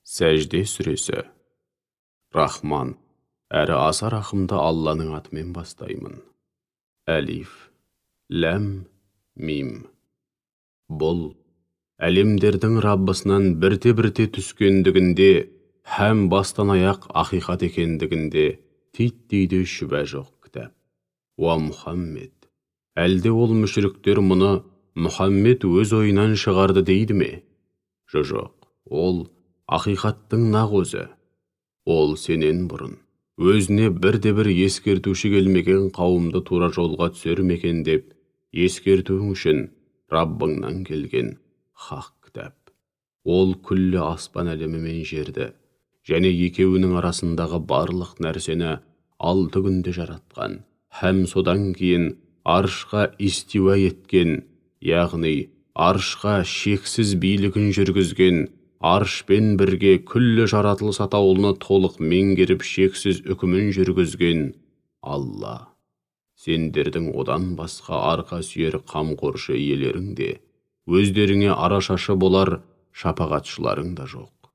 Сәжде сүресі. Рахман, әрі аса рахымды Алланың атымен бастаймын. Әлиф, ләм, мим. Бұл, әлемдердің Раббысынан бірте-бірте түскендігінде, һәм бастан аяқ ақиқат екендігінде, титтейді шүбә жоқ кітап. Уа Мұхаммед, әлде ол мүшіріктер мұны Мұхаммед өз ойынан шығарды дейді ме? Жоқ, ол ақиқаттың нақ өзі. Ол сенен бұрын өзіне бірде-бір ескертуші келмеген қауымды тура жолға түсер ме екен деп ескертуің үшін Раббыңнан келген хақ кітап. Ол күллі аспан әлемі мен жерді және екеуінің арасындағы барлық нәрсені 6 күнде жаратқан, һәм содан кейін аршқа истиуа еткен, яғни аршқа шексіз билігін жүргізген, аршпен бірге күллі жаратылыс атаулыны толық меңгеріп шексіз үкімін жүргізген Алла. Сендердің одан басқа арқа сүйер қамқоршы иелерің де, өздеріңе арашашы болар шапағатшыларың да жоқ.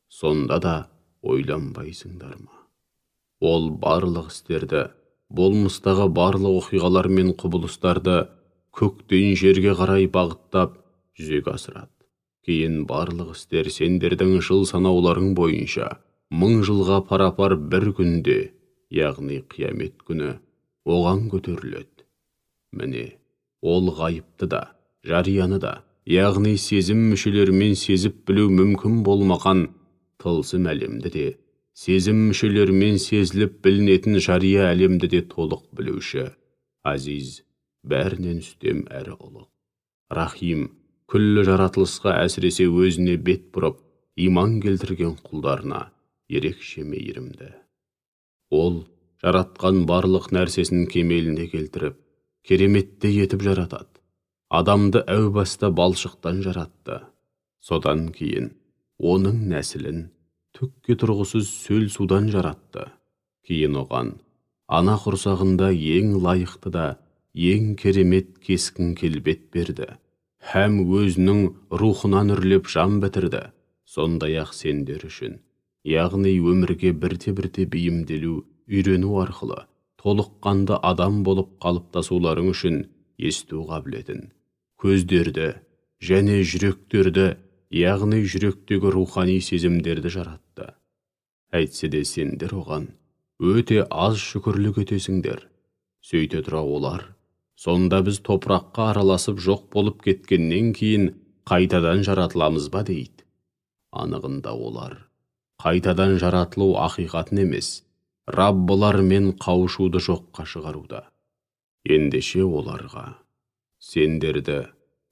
Сонда да ойланбайсыңдар ма? Ол барлық істерді, болмыстағы барлық оқиғалар мен құбылыстарды көктен жерге қарай бағыттап жүзеге асырады. Кейін барлық істер сендердің жыл санауларың бойынша 1000 жылға пара-пар бір күнде, яғни қиямет күні, оған көтеріледі. Міне, ол ғайыпты да, жарияны да, яғни сезім мүшелерімен сезіп білу мүмкін болмаған тылсым әлемді де, сезім мүшелерімен сезіліп білінетін жария әлемді де толық білуші, азиз, бәрінен үстем әрі ұлық, рахим, күллі жаратылысқа әсіресе өзіне бет бұрып, иман келтірген құлдарына ерекше мейірімді. Ол, жаратқан барлық нәрсесін кемеліне келтіріп, кереметті етіп жаратады. Адамды әу баста балшықтан жаратты. Содан кейін, оның нәсілін түкке тұрғысыз сөл судан жаратты. Кейін оған, ана құрсағында ең лайықты да, ең керемет кескін келбет берді. Һәм өзінің рухынан үрлеп жан бітірді. Сондай-ақ сендер үшін, яғни өмірге бірте-бірте бейімделу, үйрену арқылы, толыққанды адам болып қалыптасуларың үшін есту қабілетін, көздерді және жүректерді, яғни жүректегі рухани сезімдерді жаратты. Әйтсе де сендер оған өте аз шүкірлік етесіңдер. Сөйте тұра олар, сонда біз топыраққа араласып жоқ болып кеткеннен кейін қайтадан жаратыламыз ба дейді. Анығында олар қайтадан жаратылу ақиқатын емес, Раббылармен қауышуды жоққа шығаруда. Ендеше оларға, сендерді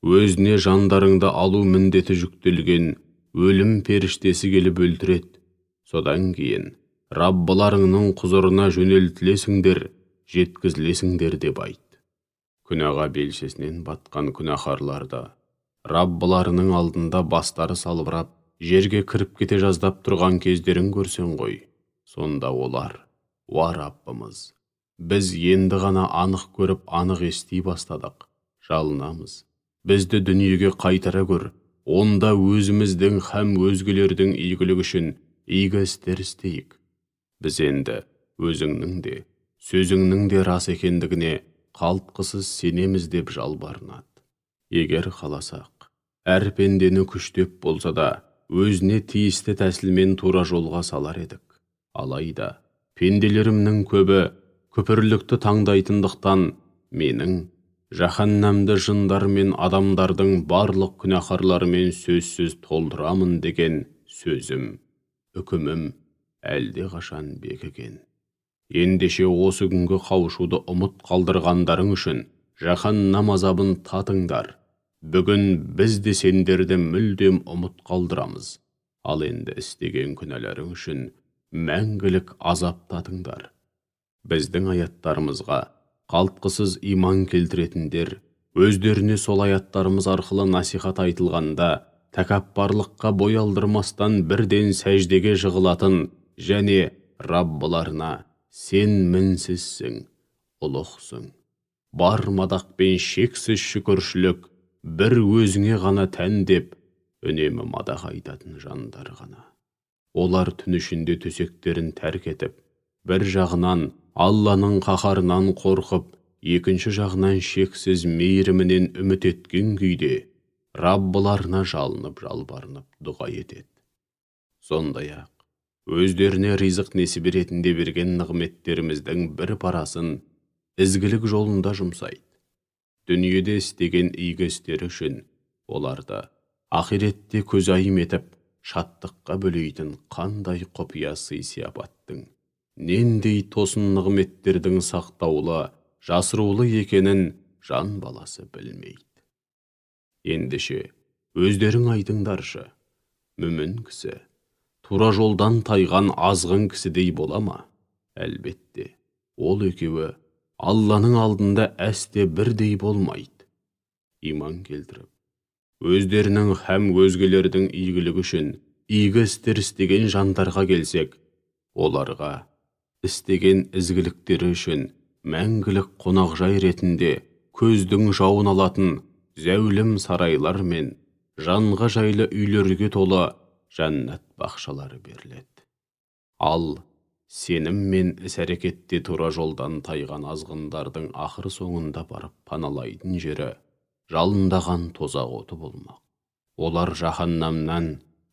өзіне жандарыңды алу міндеті жүктелген өлім періштесі келіп өлтіреді. Содан кейін Раббыларыңның құзырына жөнелтілесіңдер, жеткізілесіңдер деп айт. Күнәға белшесінен батқан күнәһарларды Раббыларының алдында бастары салбырап, жерге кіріп кете жаздап тұрған кездерін көрсең ғой. Сонда олар, уа Раббымыз, біз енді ғана анық көріп, анық ести бастадық. Жалынамыз, бізді дүниеге қайтара көр, онда өзіміздің һәм өзгелердің игілігі үшін игі істер істейік. Біз енді өзіңнің де, сөзіңнің де рас екендігіне қалтқысыз сенеміз деп жалбарынады. Егер қаласақ, әр пендені күштеп болса да, өзіне тиісті тәсілмен тура жолға салар едік. Алайда, пенделерімнің көбі күпірлікті таңдайтындықтан, менің жаһаннамды жындар мен адамдардың барлық күнәһарларымен сөзсіз толтырамын деген сөзім, үкімім әлде қашан бекіген. Ендеше осы күнгі қауышуды ұмыт қалдырғандарың үшін жаһаннам азабын татыңдар. Бүгін біз де сендерді мүлдем ұмыт қалдырамыз. Ал енді істеген күнәларың үшін мәңгілік азап татыңдар. Біздің аяттарымызға қалтқысыз иман келтіретіндер, өздеріне сол аяттарымыз арқылы насихат айтылғанда, тәкаппарлыққа бой алдырмастан бірден сәждеге жығылатын және Раббыларына сен мінсізсің, ұлықсың. Бар мадақ пен шексіз шүкіршілік бір өзіңе ғана тән деп үнемі мадақ айтатын жандар ғана. Олар түн ішінде төсектерін тәрк етіп, бір жағынан Алланың қаһарынан қорқып, екінші жағынан шексіз мейірімінен үміт еткен күйде, Раббыларына жалынып, жалбарынып дұға етеді. Сондай-ақ, өздеріне ризық несібе ретінде берген нығметтеріміздің бір парасын ізгілік жолында жұмсайды. Дүниеде істеген игі істері үшін оларды ақиретте көзайым етіп, шаттыққа бөлейтін қандай құпия сый-сияпаттың, нендей тосын нығметтердің сақтаулы, жасырулы екенін жан баласы білмейді. Ендеше, өздерің айтыңдаршы, мүмін кісі, тура жолдан тайған азғын кісідей бола ма? Әлбетте, ол екеуі Алланың алдында әсте бірдей болмайды. Иман келтіріп, өздерінің һәм өзгелердің игілігі үшін игі істер істеген жандарға келсек, оларға істеген ізгіліктері үшін мәңгілік қонақжай ретінде көздің жауын алатын зәулім сарайлар мен жанға жайлы үйлерге толы жәннат бақшалары беріледі. Ал сенім мен іс-әрекетте тура жолдан тайған азғындардың ақыр соңында барып паналайтын жері жалындаған тозақ оты болмақ. Олар жаһаннамнан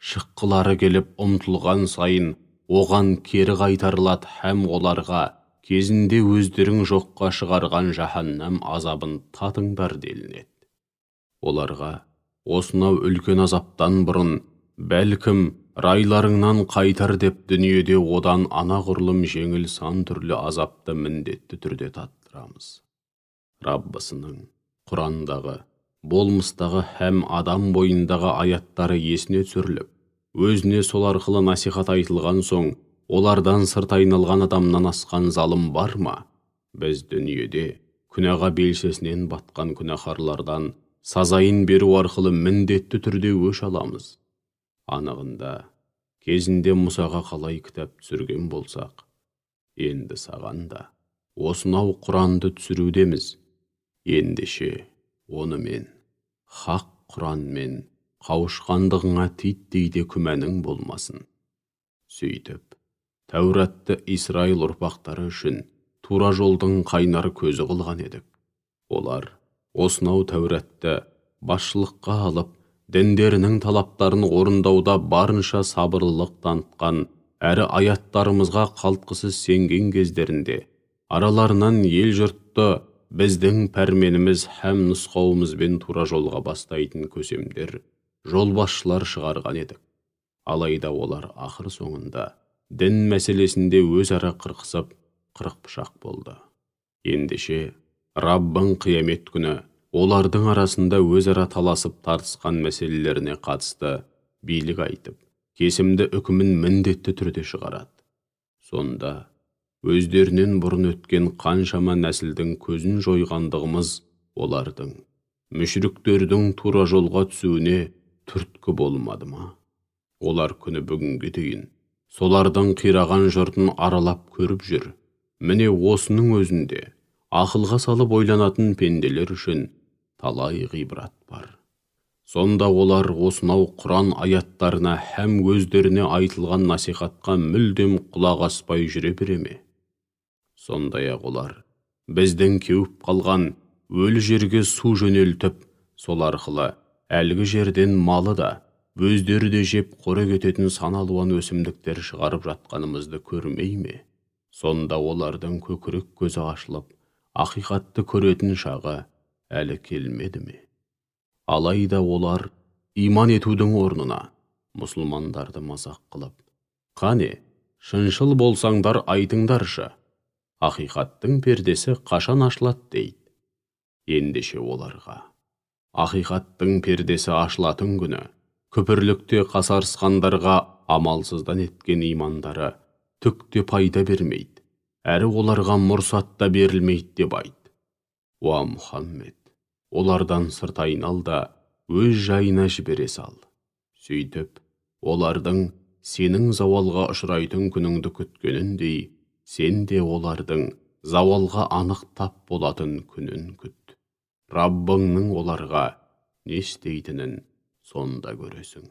шыққылары келіп ұмтылған сайын оған кері қайтарылады һәм оларға кезінде өздерің жоққа шығарған жаһаннам азабын татыңдар делінеді. Оларға осынау үлкен азаптан бұрын бәлкім райларыңнан қайтар деп дүниеде одан анағұрлым жеңіл сан түрлі азапты міндетті түрде таттырамыз. Раббысының Құрандағы, болмыстағы һәм адам бойындағы аяттары есіне түсіріліп, өзіне сол арқылы насихат айтылған соң, олардан сырт айналған адамнан асқан залым бар ма? Біз дүниеде күнәға белшесінен батқан күнәһарлардан сазайын беру арқылы міндетті түрде өш аламыз. Анығында, кезінде Мұсаға қалай кітап түсірген болсақ, енді саған да осынау Құранды түсірудеміз. Ендеше, онымен, хақ Құранмен қауышқандығыңа титтей күмәнің болмасын. Сөйтіп, Тәуратты Исраил ұрпақтары үшін тура жолдың қайнар көзі қылған едік. Олар осынау Тәуратты басшылыққа алып, діндерінің талаптарын орындауда барынша сабырлылық танытқан, әрі аяттарымызға қалтқысыз сенген кездерінде, араларынан ел жұртты біздің пәрменіміз һәм нұсқауымызбен тура жолға бастайтын көсемдер, жолбасшылар шығарған едік. Алайда олар ақыр соңында дін мәселесінде өзара қырқысып, қырық пышақ болды. Ендеше, Раббың қиямет күні олардың арасында өзара таласып тартысқан мәселелеріне қатысты билік айтып, кесімді үкімін міндетті түрде шығарады. Сонда, өздерінен бұрын өткен қаншама нәсілдің көзін жойғандығымыз олардың, мүшриктердің тура жолға түсуіне түрткі болмады ма? Олар күні бүгінге дейін солардың қираған жұртын аралап көріп жүр. Міне осының өзінде ақылға салып ойланатын пенделер үшін талай ғибрат бар. Сонда олар осынау Құран аяттарына һәм өздеріне айтылған насихатқа мүлдем құлақ аспай жүре бере ме? Сондай-ақ олар біздің кеуіп қалған өлі жерге су жөнелтіп, сол арқылы әлгі жерден малы да, өздері де жеп қорек ететін сан алуан өсімдіктер шығарып жатқанымызды көрмей ме? Сонда олардың көкірек көзі ашылып, ақиқатты көретін шағы әлі келмеді ме? Алайда олар иман етудің орнына мұсылмандарды мазақ қылып, қане, шыншыл болсаңдар айтыңдаршы, ақиқаттың пердесі қашан ашылады дейді. Ендеше оларға ақиқаттың пердесі ашылатын күні күпірлікте қасарысқандарға амалсыздан еткен имандары түк те пайда бермейді, әрі оларға мұрсат та берілмейді деп айт. Уа Мұхаммед, олардан сырт айнал да өз жайына жібере сал. Сөйтіп, олардың сенің зауалға ұшырайтын күніңді күткеніндей, сен де олардың зауалға анық тап болатын күнін күт. Раббыңның оларға не істейтінін сонда көресің.